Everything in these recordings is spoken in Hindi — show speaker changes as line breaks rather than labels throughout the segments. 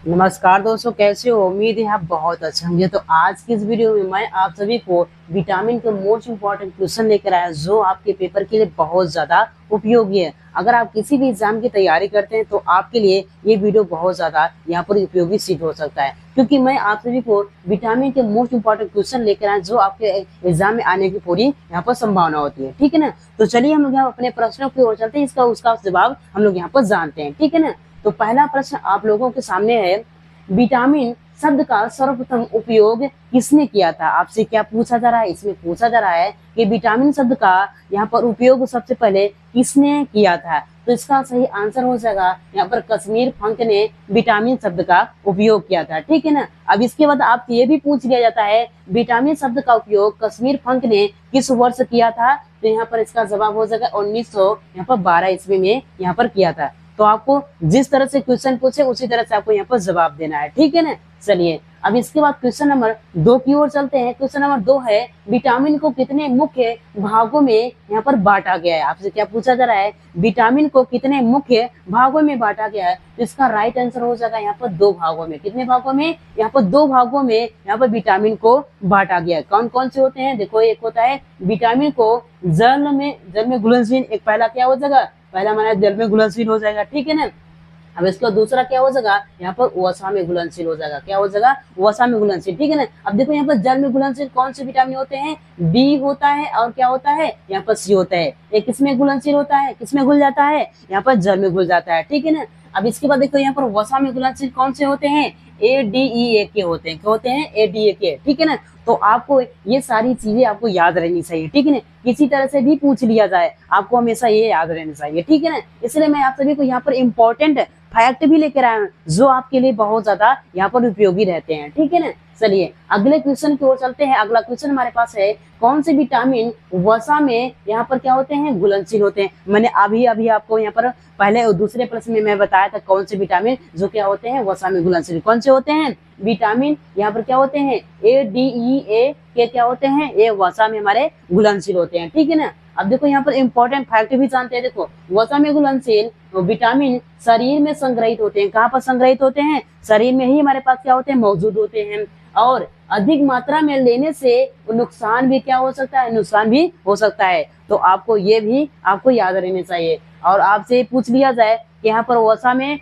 नमस्कार दोस्तों, कैसे हो? उम्मीद है आप बहुत अच्छे होंगे। तो आज की इस वीडियो में मैं आप सभी को विटामिन के मोस्ट इंपॉर्टेंट क्वेश्चन लेकर आया जो आपके पेपर के लिए बहुत ज़्यादा उपयोगी है। अगर आप किसी भी एग्जाम की तैयारी करते हैं तो आपके लिए ये वीडियो बहुत ज़्यादा यहाँ पर उपयोगी सिद्ध हो सकता है, क्योंकि मैं आप सभी को विटामिन के मोस्ट इंपॉर्टेंट क्वेश्चन लेकर आया जो आपके एग्जाम में आने की पूरी यहाँ पर संभावना होती है। ठीक है ना? तो चलिए हम लोग यहाँ अपने प्रश्नों की ओर चलते हैं, इसका उसका जवाब हम लोग यहाँ पर जानते हैं। ठीक है ना? तो पहला प्रश्न आप लोगों के सामने है, विटामिन शब्द का सर्वप्रथम उपयोग किसने किया था? आपसे क्या पूछा जा रहा है? इसमें पूछा जा रहा है कि विटामिन शब्द का यहाँ पर उपयोग सबसे पहले किसने किया था? तो इसका सही आंसर हो जाएगा यहाँ पर कश्मीर फंक ने विटामिन शब्द का उपयोग किया था। ठीक है ना? अब इसके बाद आपसे ये भी पूछ लिया जाता है, विटामिन शब्द का उपयोग कश्मीर फंक ने किस वर्ष किया था? तो यहाँ पर इसका जवाब हो जाएगा 1912 ईस्वी में यहाँ पर किया था। तो आपको जिस तरह से क्वेश्चन पूछे उसी तरह से आपको यहाँ पर जवाब देना है। ठीक है ना? चलिए अब इसके बाद क्वेश्चन नंबर 2 की ओर चलते हैं। क्वेश्चन नंबर 2 है, विटामिन को कितने मुख्य भागों में यहाँ पर बांटा गया है? आपसे क्या पूछा जा रहा है, विटामिन को कितने मुख्य भागों में बांटा गया है? तो इसका राइट आंसर हो जाएगा यहाँ पर 2 भागों में। कितने भागों में? यहाँ पर 2 भागों में यहाँ पर विटामिन को बांटा गया है। कौन कौन से होते हैं? देखो, एक होता है विटामिन को जल में घुलनशील, एक पहला क्या हो जाएगा, पहला हमारा जल में घुलनशील हो जाएगा। ठीक है ना? अब इसका दूसरा क्या हो जाएगा, यहाँ पर वसा में घुलनशील हो जाएगा। क्या हो जाएगा? वसा में घुलनशील। ठीक है ना? अब देखो यहाँ पर जल में घुलनशील कौन से विटामिन होते हैं? डी होता है और क्या होता है, यहाँ पर सी होता है। ये किसमें घुलनशील होता है, किसमें घुल जाता है? यहाँ पर जल में घुल जाता है। ठीक है ना? अब इसके बाद देखो यहाँ पर वसा में घुलनशील कौन से होते हैं? ADE के होते हैं। क्या होते हैं? ADE के। ठीक है ना? तो आपको ये सारी चीजें आपको याद रहनी चाहिए। ठीक है ना? किसी तरह से भी पूछ लिया जाए आपको हमेशा ये याद रहना चाहिए। ठीक है ना? इसलिए मैं आप सभी को यहाँ पर इम्पोर्टेंट फैक्ट भी लेकर आया हूँ जो आपके लिए बहुत ज्यादा यहाँ पर उपयोगी रहते हैं। ठीक है ना? चलिए अगले क्वेश्चन की ओर चलते हैं। अगला क्वेश्चन हमारे पास है, कौन से विटामिन वसा में यहाँ पर क्या होते हैं? घुलनशील होते हैं। मैंने अभी अभी आपको यहाँ पर पहले दूसरे प्रश्न में मैं बताया था कौन से विटामिन जो क्या होते हैं वसा में घुलनशील। कौन से होते हैं? विटामिन यहाँ पर क्या होते हैं? ADE के क्या होते हैं? ये वसा में हमारे घुलनशील होते हैं। ठीक है ना? अब देखो यहाँ पर इंपॉर्टेंट फैक्ट भी जानते हैं। देखो, वसा में घुलनशील विटामिन शरीर में संग्रहित होते हैं। कहाँ पर संग्रहित होते हैं? शरीर में ही हमारे पास क्या होते हैं? मौजूद होते हैं। और अधिक मात्रा में लेने से नुकसान भी क्या हो सकता है? नुकसान भी हो सकता है। तो आपको ये भी आपको याद रहना चाहिए। और आपसे पूछ लिया जाए कि यहाँ पर वसा में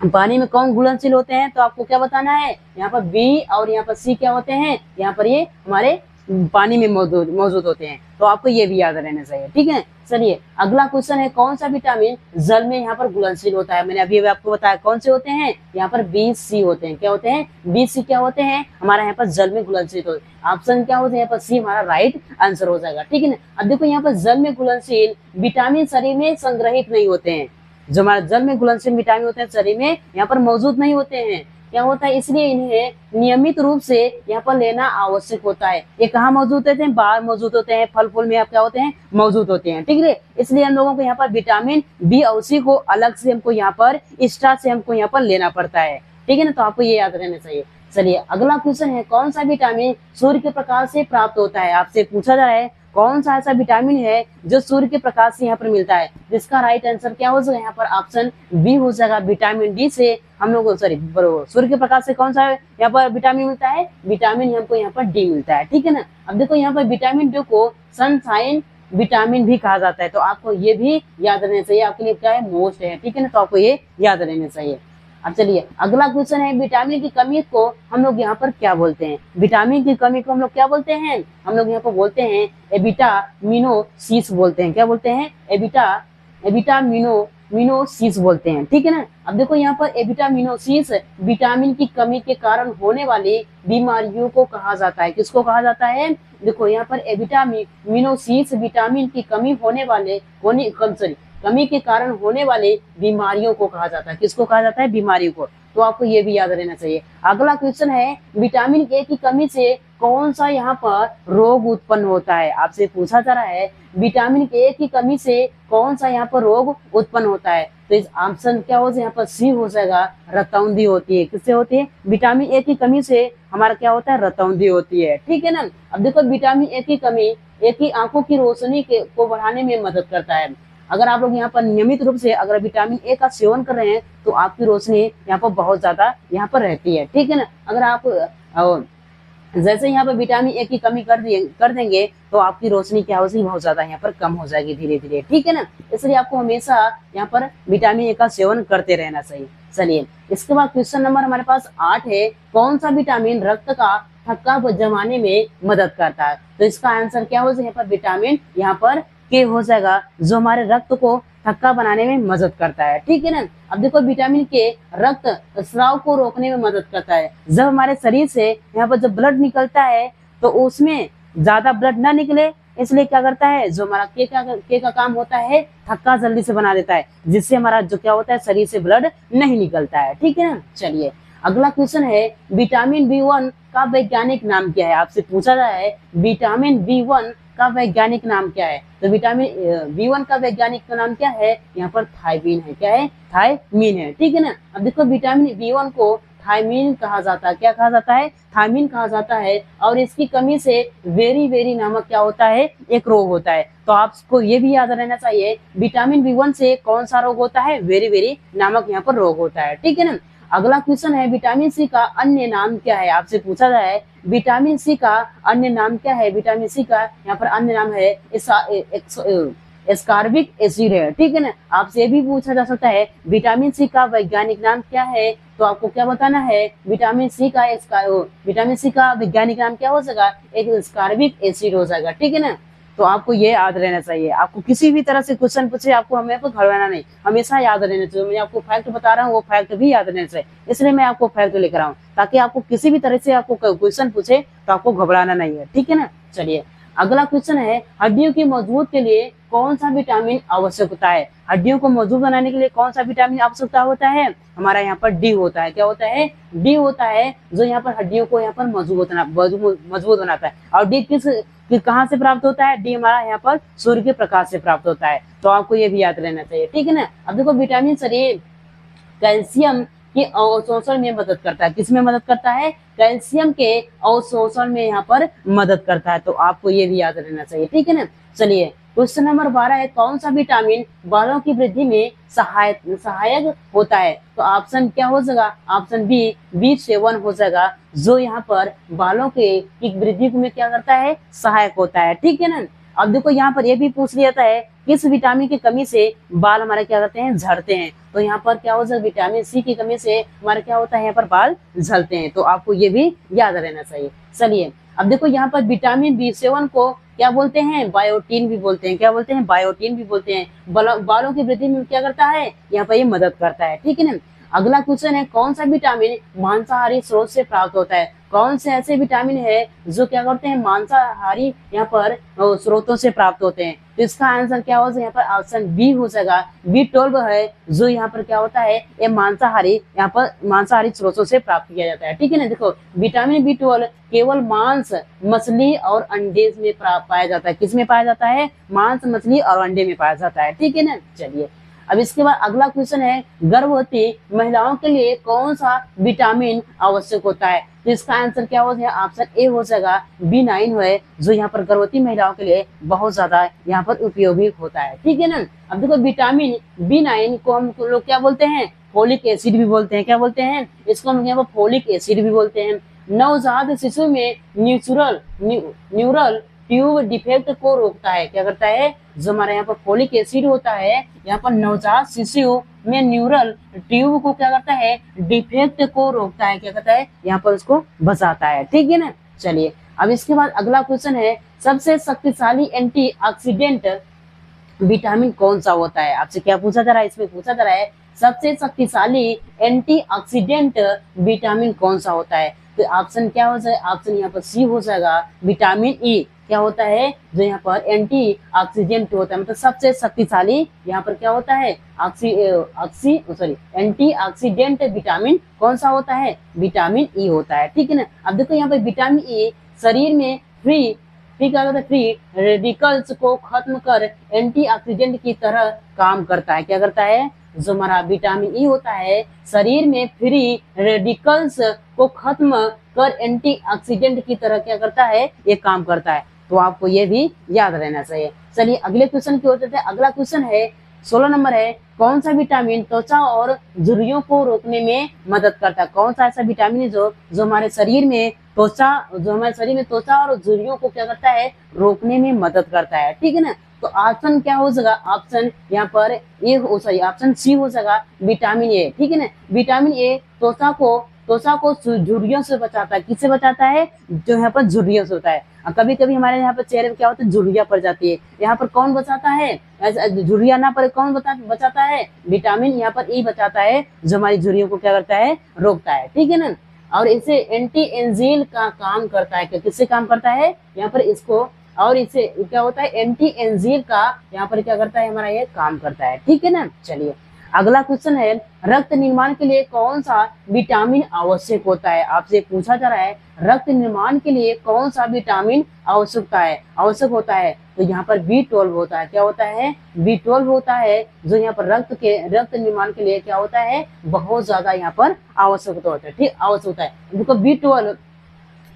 पानी में कौन घुलनशील होते हैं, तो आपको क्या बताना है? यहाँ पर बी और यहाँ पर सी क्या होते हैं? यहाँ पर ये हमारे पानी में मौजूद होते हैं। तो आपको ये भी याद रहना चाहिए। ठीक है? चलिए अगला क्वेश्चन है, कौन सा विटामिन जल में यहाँ पर घुलनशील होता है? मैंने अभी आपको बताया कौन से होते हैं? यहाँ पर BC होते हैं। क्या होते हैं? BC क्या होते हैं? हमारा यहाँ पर जल में घुलनशील होते हैं। ऑप्शन क्या होते हैं? यहाँ पर सी हमारा राइट आंसर हो जाएगा। ठीक है ना? अब देखो यहाँ पर जल में घुलनशील विटामिन शरीर में संग्रहित नहीं होते हैं। जो हमारे जल में घुलनशील विटामिन होते हैं शरीर में यहाँ पर मौजूद नहीं होते हैं। क्या होता है? इसलिए इन्हें नियमित रूप से यहाँ पर लेना आवश्यक होता है। ये कहाँ मौजूद होते हैं? बाहर मौजूद होते हैं, फल फूल में आप क्या होते हैं? मौजूद होते हैं। ठीक है? इसलिए हम लोगों को यहाँ पर विटामिन B और C को अलग से हमको यहाँ पर एक्स्ट्रा से हमको यहाँ पर लेना पड़ता है। ठीक है ना? तो आपको ये याद रहना चाहिए। चलिए अगला क्वेश्चन है, कौन सा विटामिन सूर्य के प्रकाश से प्राप्त होता है? आपसे पूछा जा रहा है कौन सा ऐसा विटामिन है जो सूर्य के प्रकाश से यहाँ पर मिलता है? जिसका राइट आंसर क्या हो जाएगा? यहाँ पर ऑप्शन बी हो जाएगा। विटामिन डी से हम लोग सूर्य के प्रकाश से कौन सा यहाँ पर विटामिन मिलता है? विटामिन हमको यहाँ पर डी मिलता है। ठीक है ना? अब देखो यहाँ पर विटामिन डी को सनशाइन विटामिन भी कहा जाता है। तो आपको ये भी याद रहना चाहिए, आपके लिए क्या है? मोस्ट है। ठीक है ना? तो आपको ये याद रहना चाहिए। अब चलिए अगला क्वेश्चन है, विटामिन की कमी को हम लोग यहाँ पर क्या बोलते हैं? विटामिन की कमी को हम लोग क्या बोलते हैं? हम लोग यहाँ पर बोलते हैं एबिटामिनोसिस बोलते हैं। क्या बोलते हैं? एबिटामिनोसिस बोलते हैं। ठीक है ना? अब देखो यहाँ पर एबिटामिनोसिस विटामिन की कमी के कारण होने वाली बीमारियों को कहा जाता है। किसको कहा जाता है? देखो यहाँ पर एबिटामिनोसिस विटामिन की कमी कमी के कारण होने वाले बीमारियों को कहा जाता है। किसको कहा जाता है? बीमारियों को। तो आपको ये भी याद रहना चाहिए। अगला क्वेश्चन है, विटामिन ए की कमी से कौन सा यहाँ पर रोग उत्पन्न होता है? आपसे पूछा जा रहा है विटामिन ए की कमी से कौन सा यहाँ पर रोग उत्पन्न होता है? तो इस ऑप्शन क्या हो जाएगा? यहाँ पर सी हो जाएगा, रतौंधी होती है। किससे होती है? विटामिन ए की कमी से हमारा क्या होता है? रतौंधी होती है। ठीक है ना? अब देखो विटामिन ए की कमी एक ही आंखों की रोशनी को बढ़ाने में मदद करता है। अगर आप लोग यहाँ पर नियमित रूप से अगर विटामिन ए का सेवन कर रहे हैं तो आपकी रोशनी यहाँ पर बहुत ज्यादा यहाँ पर रहती है, ठीक है ना। अगर आप जैसे यहाँ पर विटामिन ए की कमी कर देंगे तो आपकी रोशनी क्या हो जाएगी, बहुत ज्यादा यहाँ पर कम हो जाएगी धीरे धीरे, ठीक है ना। इसलिए आपको हमेशा यहाँ पर विटामिन ए का सेवन करते रहना चाहिए। चलिए इसके बाद क्वेश्चन नंबर हमारे पास 8 है, कौन सा विटामिन रक्त का थक्का जमाने में मदद करता है। तो इसका आंसर क्या हो जाएगा, यहाँ पर विटामिन यहाँ पर के हो जाएगा, जो हमारे रक्त को थक्का बनाने में मदद करता है, ठीक है ना। अब देखो विटामिन के रक्त स्राव को रोकने में मदद करता है। जब हमारे शरीर से यहाँ पर जब ब्लड निकलता है तो उसमें ज्यादा ब्लड ना निकले, इसलिए क्या करता है, जो हमारा के का काम होता है थक्का जल्दी से बना देता है, जिससे हमारा जो क्या होता है शरीर से ब्लड नहीं निकलता है, ठीक है ना। चलिए अगला क्वेश्चन है, विटामिन B1 का वैज्ञानिक नाम क्या है। आपसे पूछा गया है विटामिन B1 का वैज्ञानिक नाम क्या है। तो विटामिन B1 का वैज्ञानिक नाम क्या है, यहाँ पर थायमीन है। क्या है, थायमीन है, ठीक है ना। अब देखो विटामिन B1 को थायमीन कहा जाता है। क्या कहा जाता है, थायमीन कहा जाता है। और इसकी कमी से वेरी नामक क्या होता है, एक रोग होता है। तो आपको ये भी याद रहना चाहिए, विटामिन B1 से कौन सा रोग होता है, वेरी नामक यहाँ पर रोग होता है, ठीक है ना। अगला क्वेश्चन है, विटामिन सी का अन्य नाम क्या है। आपसे पूछा गया है विटामिन सी का अन्य नाम क्या है। विटामिन सी का यहाँ पर अन्य नाम है एस्कॉर्बिक एसिड है, ठीक है ना। आपसे ये भी पूछा जा सकता है विटामिन सी का वैज्ञानिक नाम क्या है। तो आपको क्या बताना है, विटामिन सी का वैज्ञानिक नाम क्या हो जाएगा, एक एस्कॉर्बिक एसिड हो जाएगा, ठीक है ना। तो आपको ये याद रहना चाहिए। आपको किसी भी तरह से क्वेश्चन पूछे, आपको हमें घबराना नहीं, हमेशा याद रहना चाहिए। मैं आपको फैक्ट बता रहा हूँ, वो फैक्ट भी याद रहना चाहिए, इसलिए मैं आपको फैक्ट लेकर आऊँ, ताकि आपको किसी भी तरह से आपको क्वेश्चन पूछे तो आपको घबराना नहीं है, ठीक है ना। चलिए अगला क्वेश्चन है, हड्डियों की मजबूत के लिए कौन सा विटामिन आवश्यक होता है। हड्डियों को मजबूत बनाने के लिए कौन सा विटामिन आवश्यकता होता है, हमारा यहाँ पर डी होता है। क्या होता है, डी होता है, जो यहाँ पर हड्डियों को यहाँ पर मजबूत बनाता है। और डी कहाँ से प्राप्त होता है, डी हमारा यहाँ पर सूर्य के प्रकाश से प्राप्त होता है। तो आपको ये भी याद रहना चाहिए, ठीक है ना। अब देखो विटामिन शरीर कैल्शियम के अवशोषण में मदद करता है। किसमें मदद करता है, कैल्शियम के अवशोषण में यहाँ पर मदद करता है। तो आपको ये भी याद रहना चाहिए, ठीक है ना। चलिए क्वेश्चन नंबर 12 है, कौन सा विटामिन बालों की वृद्धि में सहायक होता है। तो ऑप्शन क्या हो जाएगा, ऑप्शन बी B7 हो जाएगा, जो यहाँ पर बालों की वृद्धि में क्या करता है, सहायक होता है, ठीक है ना। अब देखो यहाँ पर यह भी पूछ लिया जाता है, किस विटामिन की कमी से बाल हमारे क्या करते हैं, झड़ते हैं। तो यहाँ पर क्या हो जाएगा, विटामिन सी की कमी से हमारे क्या होता है, यहाँ पर बाल झड़ते हैं। तो आपको ये भी याद रहना चाहिए। चलिए अब देखो यहाँ पर विटामिन B7 को क्या बोलते हैं, बायोटीन भी बोलते हैं। क्या बोलते हैं, बायोटीन भी बोलते हैं। बालों की वृद्धि में क्या करता है, यहाँ पर ये मदद करता है, ठीक है ना। अगला क्वेश्चन है, कौन सा विटामिन मांसाहारी स्रोत से प्राप्त होता है। कौन से ऐसे विटामिन है जो क्या करते हैं, मांसाहारी यहाँ पर स्रोतों से प्राप्त होते हैं। तो इसका आंसर क्या हो जाएगा, यहाँ पर ऑप्शन बी हो जाएगा, B12 है, जो यहाँ पर क्या होता है, ये यहाँ पर मांसाहारी स्रोतों से प्राप्त किया जाता है, ठीक है ना। देखो विटामिन B12 केवल मांस, मछली और अंडे में पाया जाता है। किस में पाया जाता है, मांस, मछली और अंडे में पाया जाता है, ठीक है ना। चलिए अब इसके बाद अगला क्वेश्चन है, गर्भवती महिलाओं के लिए कौन सा विटामिन आवश्यक होता है। तो इसका आंसर क्या हो जाएगा, ऑप्शन ए हो जाएगा, B9 है, जो यहाँ पर गर्भवती महिलाओं के लिए बहुत ज्यादा यहाँ पर उपयोगी होता है, ठीक है ना। अब देखो विटामिन B9 को हम लोग क्या बोलते हैं, फोलिक एसिड भी बोलते हैं। क्या बोलते हैं, इसको हम यहाँ पर फोलिक एसिड भी बोलते हैं। नवजात शिशु में न्यूरल ट्यूब डिफेक्ट को रोकता है। क्या करता है, जो हमारे यहाँ पर फोलिक एसिड होता है, यहाँ पर नवजात शिशु में न्यूरल ट्यूब को क्या करता है, डिफेक्ट को रोकता है। क्या करता है, यहाँ पर उसको बचाता है, ठीक है ना। चलिए अब इसके बाद अगला क्वेश्चन है, सबसे शक्तिशाली एंटीऑक्सीडेंट विटामिन कौन सा होता है। आपसे क्या पूछा जा रहा है, इसमें पूछा जा रहा है सबसे शक्तिशाली एंटीऑक्सीडेंट विटामिन कौन सा होता है। तो ऑप्शन क्या हो जाएगा, ऑप्शन यहाँ पर सी हो जाएगा, विटामिन ई। क्या होता है, जो यहाँ पर एंटीऑक्सीडेंट होता है, मतलब सबसे शक्तिशाली यहाँ पर क्या होता है, एंटीऑक्सीडेंट विटामिन कौन सा होता है, विटामिन ई होता है, ठीक है ना। अब देखो यहाँ पर विटामिन ई शरीर में फ्री रेडिकल्स को खत्म कर एंटीऑक्सीडेंट की तरह काम करता है। क्या करता है, जो हमारा विटामिन ई होता है शरीर में फ्री रेडिकल्स को खत्म कर एंटीऑक्सीडेंट की तरह क्या करता है, ये काम करता है। तो आपको ये भी याद रहना चाहिए। चलिए अगले क्वेश्चन की ओर चलते हैं। अगला क्वेश्चन है, 16 नंबर है, कौन सा विटामिन त्वचा और झुर्रियों को रोकने में मदद करता है? कौन सा ऐसा विटामिन है जो हमारे शरीर में त्वचा और झुर्रियों को क्या करता है, रोकने में मदद करता है। ठीक है ना, तो ऑप्शन क्या हो जाएगा, ऑप्शन यहाँ पर ए हो, सॉरी ऑप्शन सी हो जाएगा विटामिन ए। ठीक है ना, विटामिन ए त्वचा को झुर्रियों से बचाता है। किससे बचाता है? जो यहाँ पर झुर्रियों से होता है। कभी कभी हमारे यहाँ पर चेहरे में क्या होता है, झुर्रियां पड़ जाती है। यहाँ पर कौन बचाता है? झुर्रियां ना पड़े, कौन बचाता है? विटामिन यहाँ पर ई बचाता है, जो हमारी झुर्रियों को क्या करता है, रोकता है। ठीक है ना, और इसे एंटी एंजिल का काम करता है। किससे काम करता है यहाँ पर इसको, और इसे क्या होता है, एंटी एंजिल का यहाँ पर क्या करता है, हमारा ये काम करता है। ठीक है ना, चलिए अगला क्वेश्चन है, रक्त निर्माण के लिए कौन सा विटामिन आवश्यक होता है? आपसे पूछा जा रहा है रक्त निर्माण के लिए कौन सा विटामिन आवश्यक होता है। तो यहाँ पर B12 होता है। क्या होता है? B12 होता है, जो यहाँ पर रक्त निर्माण के लिए क्या होता है, बहुत ज्यादा यहाँ पर आवश्यक होता है। ठीक, आवश्यक होता है। देखो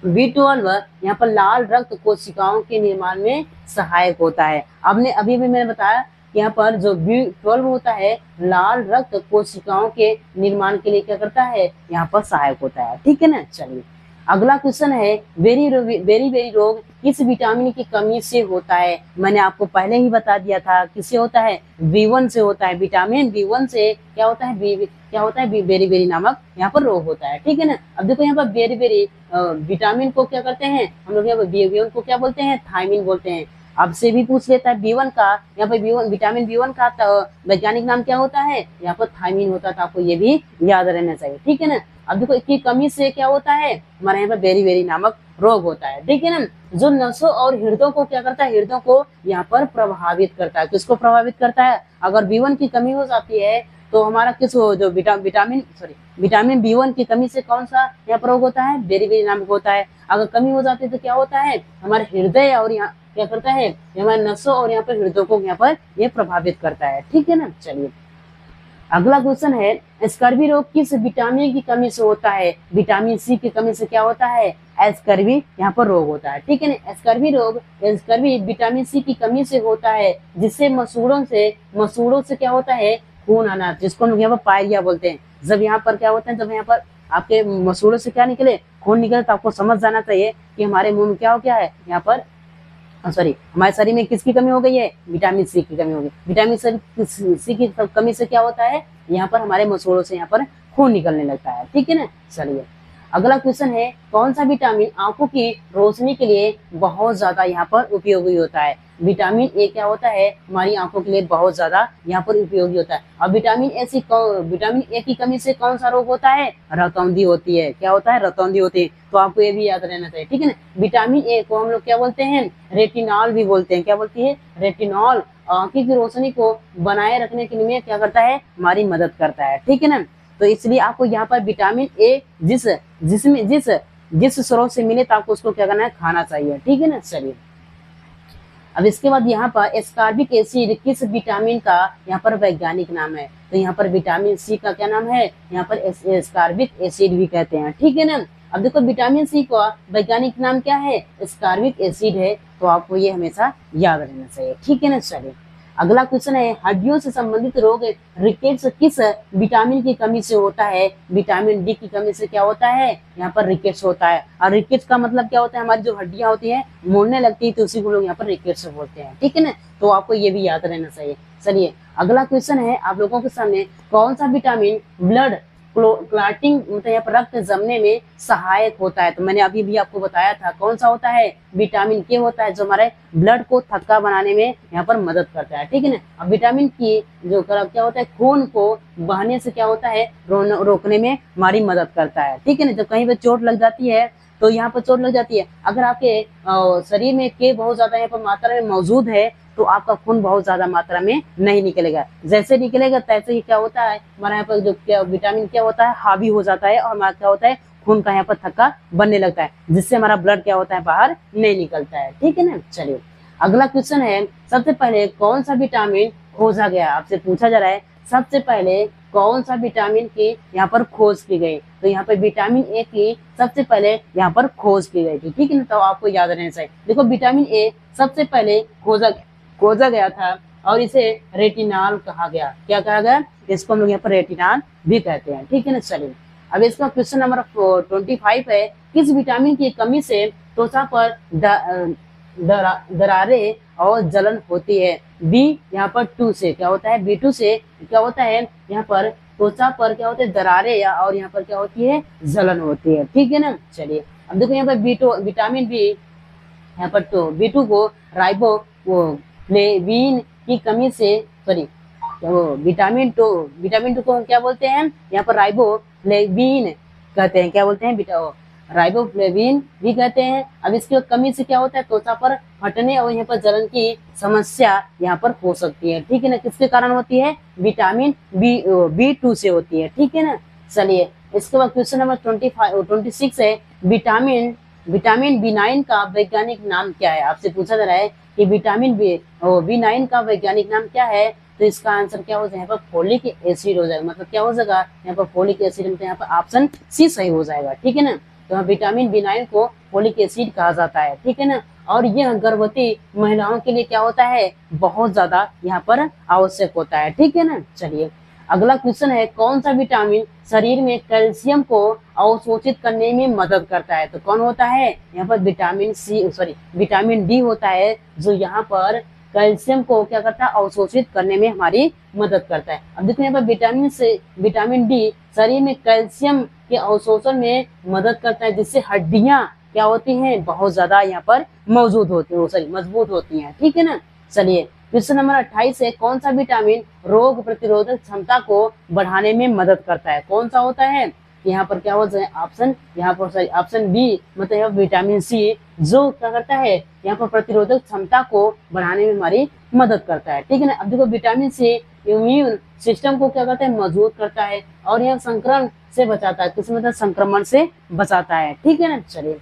B12 यहाँ पर लाल रक्त कोशिकाओं के निर्माण में सहायक होता है। अभी मैंने बताया यहाँ पर जो B12 होता है, लाल रक्त कोशिकाओं के निर्माण के लिए क्या करता है, यहाँ पर सहायक होता है। ठीक है ना, चलिए अगला क्वेश्चन है, बेरी रोग किस विटामिन की कमी से होता है? मैंने आपको पहले ही बता दिया था, किससे होता है? B1 से होता है। विटामिन B1 से क्या होता है, बेरी नामक यहाँ पर रोग होता है। ठीक है ना, अब देखो यहाँ पर बेरी विटामिन को क्या करते हैं हम लोग, यहाँ पर B1 को क्या बोलते हैं, थायमिन बोलते हैं। आपसे भी पूछ लेता है B1 का, यहाँ पर विटामिन B1 का वैज्ञानिक नाम क्या होता है, यहाँ पर थायमिन होता था। आपको ये भी याद रहना चाहिए। ठीक है ना, अब देखो इसकी कमी से क्या होता है, हमारे यहाँ पर बेरी नामक रोग होता है। ठीक है ना, जो नसों और हृदयों को क्या करता है, हृदयों को यहाँ पर प्रभावित करता है। किसको प्रभावित करता है? अगर B1 की कमी हो जाती है तो हमारा जो विटामिन B1 की कमी से कौन सा यहाँ पर रोग होता है, बेरी नामक होता है। अगर कमी हो जाती है तो क्या होता है, हमारे हृदय और यहाँ क्या करता है, हमारे नसों और यहाँ पर हृदयों को यहाँ पर ये प्रभावित करता है। ठीक है ना, चलिए अगला क्वेश्चन है, स्कर्वी रोग किस विटामिन की कमी से होता है? विटामिन सी की कमी से क्या होता है, स्कर्वी यहाँ पर रोग होता है। ठीक है ना, स्कर्वी विटामिन सी की कमी से होता है, जिससे मसूड़ों से क्या होता है, खून आना, जिसको हम यहाँ पर पायरिया बोलते हैं। जब यहाँ पर क्या होता है, जब यहाँ पर आपके मसूड़ों से क्या निकले, खून निकले, तो आपको समझ जाना चाहिए कि हमारे मुंह में क्या हो गया है, यहाँ पर हमारे शरीर में किसकी कमी हो गई है, विटामिन सी की कमी हो गई। विटामिन सी की कमी से क्या होता है, यहाँ पर हमारे मसूड़ों से यहाँ पर खून निकलने लगता है। ठीक है ना, चलिए अगला क्वेश्चन है, कौन सा विटामिन आंखों की रोशनी के लिए बहुत ज्यादा यहाँ पर उपयोगी होता है? विटामिन ए क्या होता है, हमारी आंखों के लिए बहुत ज्यादा यहाँ पर उपयोगी होता है। और विटामिन ए की कमी से कौन सा रोग होता है, रतौंधी होती है। क्या होता है, रतौंधी होती है। तो आपको ये भी याद रहना चाहिए। ठीक है ना, विटामिन ए को हम लोग क्या बोलते हैं, रेटिनॉल भी बोलते हैं। क्या बोलती है, रेटिनॉल। आंखों की रोशनी को बनाए रखने के लिए क्या करता है, हमारी मदद करता है। ठीक है ना, तो इसलिए आपको यहाँ पर विटामिन ए जिस स्रोत से मिले तो आपको उसको क्या करना है, खाना चाहिए। ठीक है ना, चलिए अब इसके बाद यहाँ पर एस्कॉर्बिक एसिड किस विटामिन का यहाँ पर वैज्ञानिक नाम है? तो यहाँ पर विटामिन सी का क्या नाम है, यहाँ पर एस्कॉर्बिक एसिड भी कहते हैं। ठीक है ना, अब देखो विटामिन सी का वैज्ञानिक नाम क्या है, एस्कॉर्बिक एसिड है। तो आपको ये हमेशा याद रहना चाहिए। ठीक है ना, चलिए अगला क्वेश्चन है, हड्डियों से संबंधित रोग रिकेट्स किस विटामिन की कमी से होता है? विटामिन डी की कमी से क्या होता है, यहाँ पर रिकेट्स होता है। और रिकेट्स का मतलब क्या होता है, हमारी जो हड्डियां होती हैं मुड़ने लगती है, तो उसी को लोग यहाँ पर रिकेट्स बोलते हैं। ठीक है ना, तो आपको ये भी याद रहना चाहिए। चलिए अगला क्वेश्चन है आप लोगों के सामने, कौन सा विटामिन ब्लड क्लॉटिंग मतलब यहाँ पर रक्त जमने में सहायक होता है? तो मैंने अभी भी आपको बताया था, कौन सा होता है, विटामिन के होता है, जो हमारे ब्लड को थक्का बनाने में यहाँ पर मदद करता है। ठीक है ना, अब विटामिन की जो क्या होता है, खून को बहने से क्या होता है, रोकने में हमारी मदद करता है। ठीक है ना, जब कहीं पे चोट लग जाती है, तो यहाँ पर चोट लग जाती है, अगर आपके शरीर में के बहुत ज्यादा यहाँ पर मात्रा में मौजूद है, तो आपका खून बहुत ज्यादा मात्रा में नहीं निकलेगा। जैसे निकलेगा तैसे ही क्या होता है, हमारा यहाँ पर जो विटामिन क्या होता है, हावी हो जाता है, और हमारा क्या होता है, खून का यहाँ पर थक्का बनने लगता है, जिससे हमारा ब्लड क्या होता है, बाहर नहीं निकलता है। ठीक है ना, चलिए अगला क्वेश्चन है, सबसे पहले कौन सा विटामिन खोजा गया? आपसे पूछा जा रहा है सबसे पहले कौन सा विटामिन की यहाँ पर खोज की गई? तो यहाँ पर विटामिन ए की सबसे पहले यहाँ पर खोज की गई थी। ठीक है ना, तो आपको याद रहना चाहिए। देखो विटामिन ए सबसे पहले खोजा गया था और इसे रेटिनाल कहा गया। क्या कहा गया? इसको हम लोग यहाँ पर रेटिनाल भी कहते हैं। ठीक है ना। चलिए अब इसका क्वेश्चन नंबर 25 है, किस विटामिन की कमी से त्वचा पर दरारें और जलन होती है? बी यहाँ पर 2 से क्या होता है? B2 से क्या होता है? यहाँ पर त्वचा पर क्या होता है? दरारें या और यहाँ पर क्या होती है? जलन होती है। ठीक है ना। चलिए अब देखो यहाँ पर B2 विटामिन बी यहाँ पर तो B2 को राइबोफ्लेविन की कमी से सॉरी वो विटामिन टू को हम क्या बोलते हैं? यहाँ पर राइबोफ्लेविन कहते हैं। क्या बोलते हैं? राइबोफ्लेविन भी कहते हैं। अब इसकी कमी से क्या होता है? त्वचा पर फटने और यहाँ पर जलन की समस्या यहाँ पर हो सकती है। ठीक है ना। किसके कारण होती है? विटामिन B2 से होती है। ठीक है ना। चलिए इसके बाद क्वेश्चन नंबर 26 है, विटामिन B9 का वैज्ञानिक नाम क्या है? आपसे पूछा जा रहा है कि विटामिन B9 का वैज्ञानिक नाम क्या है? तो इसका आंसर क्या हो जाएगा? यहाँ पर फोलिक एसिड हो जाएगा। मतलब क्या हो जाएगा? यहाँ पर फोलिक एसिड, मतलब यहाँ पर ऑप्शन सी सही हो जाएगा। ठीक है ना। तो विटामिन B9 को फोलिक एसिड कहा जाता है। ठीक है ना। और यह गर्भवती महिलाओं के लिए क्या होता है? बहुत ज्यादा यहाँ पर आवश्यक होता है। ठीक है ना। चलिए अगला क्वेश्चन है, कौन सा विटामिन शरीर में कैल्शियम को अवशोषित करने में मदद करता है? तो कौन होता है? यहाँ पर विटामिन डी होता है, जो यहाँ पर कैल्शियम को क्या करता है? अवशोषित करने में हमारी मदद करता है। अब देखो यहाँ पर विटामिन डी शरीर में कैल्शियम के अवशोषण में मदद करता है, जिससे हड्डियां क्या होती हैं? बहुत ज्यादा यहाँ पर मजबूत होती हैं। ठीक है ना। चलिए क्वेश्चन नंबर 28 है, कौन सा विटामिन रोग प्रतिरोधक क्षमता को बढ़ाने में मदद करता है? कौन सा होता है? यहाँ पर क्या होता है? ऑप्शन बी, मतलब विटामिन सी, जो क्या करता है? यहाँ पर प्रतिरोधक क्षमता को बढ़ाने में हमारी मदद करता है। ठीक है ना। अब देखो विटामिन सी इम्यून सिस्टम को क्या करता है? मजबूत करता है और यह संक्रमण से बचाता है। किस मतलब? संक्रमण से बचाता है। ठीक है ना। चलिए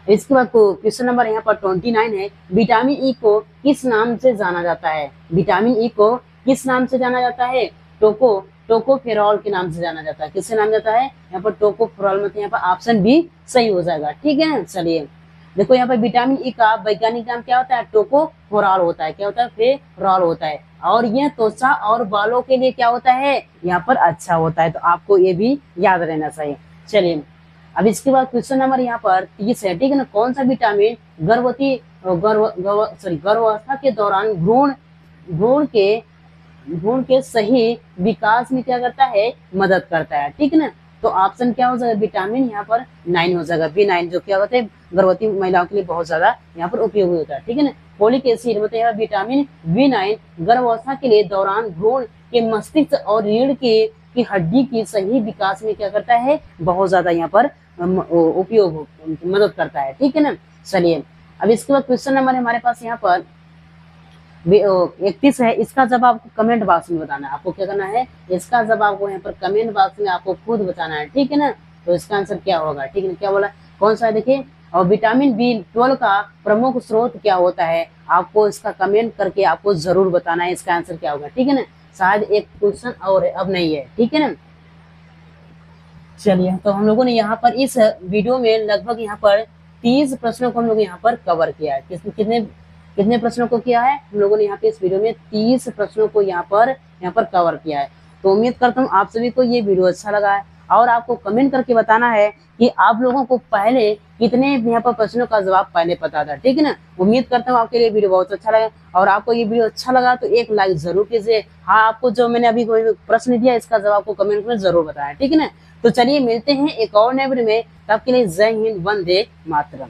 इसके बाद क्वेश्चन नंबर यहाँ पर 29 है, विटामिन ई को किस नाम से जाना जाता है? विटामिन ई को किस नाम से जाना जाता है? टोकोफेरॉल के नाम से जाना जाता है। किससे नाम जाता है? यहाँ पर टोकोफेरॉल, मतलब यहाँ पर ऑप्शन बी सही हो जाएगा। ठीक है। चलिए देखो यहाँ पर विटामिन ई का वैज्ञानिक नाम क्या होता है? टोकोफेरॉल होता है। क्या होता है? फेरॉल होता है। और यह त्वचा और बालों के लिए क्या होता है? यहाँ पर अच्छा होता है। तो आपको ये भी याद रहना चाहिए। चलिए अब इसके बाद क्वेश्चन नंबर यहाँ पर 30 है। ठीक है ना। कौन सा विटामिन गर्भावस्था के दौरान भ्रूण के सही विकास में क्या करता है? मदद करता है। ठीक है ना। तो ऑप्शन क्या हो जाएगा? विटामिन यहाँ पर 9 हो जाएगा, B9, जो क्या होता है? गर्भवती महिलाओं के लिए बहुत ज्यादा यहाँ पर उपयोगी होता है। ठीक है ना। फोलिक एसिड मतलब विटामिन B9 गर्भावस्था के लिए दौरान भ्रूण के मस्तिष्क और रीढ़ की हड्डी की सही विकास में क्या करता है? बहुत ज्यादा यहाँ पर मदद करता है। ठीक है ना। चलिए अब इसके बाद क्वेश्चन नंबर हमारे पास यहाँ पर 31 है। इसका जवाब आपको कमेंट बॉक्स में बताना है। आपको क्या करना है? इसका जवाब आपको यहाँ पर कमेंट बॉक्स में आपको खुद बताना है। ठीक है ना। तो इसका आंसर क्या होगा? ठीक है। क्या बोला? कौन सा है? देखिए, और विटामिन B12 का प्रमुख स्रोत क्या होता है? आपको इसका कमेंट करके आपको जरूर बताना है इसका आंसर क्या होगा। ठीक है ना। शायद एक क्वेश्चन और है, अब नहीं है। ठीक है ना। चलिए तो हम लोगों ने यहाँ पर इस वीडियो में लगभग यहाँ पर 30 प्रश्नों को हम लोग यहाँ पर कवर किया है। कितने प्रश्नों को किया है? हम लोगों ने यहाँ पे इस वीडियो में 30 प्रश्नों को यहाँ पर कवर किया है। तो उम्मीद करता हूँ आप सभी को ये वीडियो अच्छा लगा है, और आपको कमेंट करके बताना है कि आप लोगों को पहले कितने यहाँ पर प्रश्नों का जवाब पहले पता था। ठीक है ना। उम्मीद करता हूँ आपके लिए वीडियो बहुत अच्छा लगा, और आपको ये वीडियो अच्छा लगा तो एक लाइक जरूर कीजिए। हाँ, आपको जो मैंने अभी कोई प्रश्न दिया इसका जवाब को कमेंट में जरूर बताया। ठीक है ना। तो चलिए मिलते हैं एक और नए वीडियो में। तब के लिए जय हिंद, वंदे मातरम।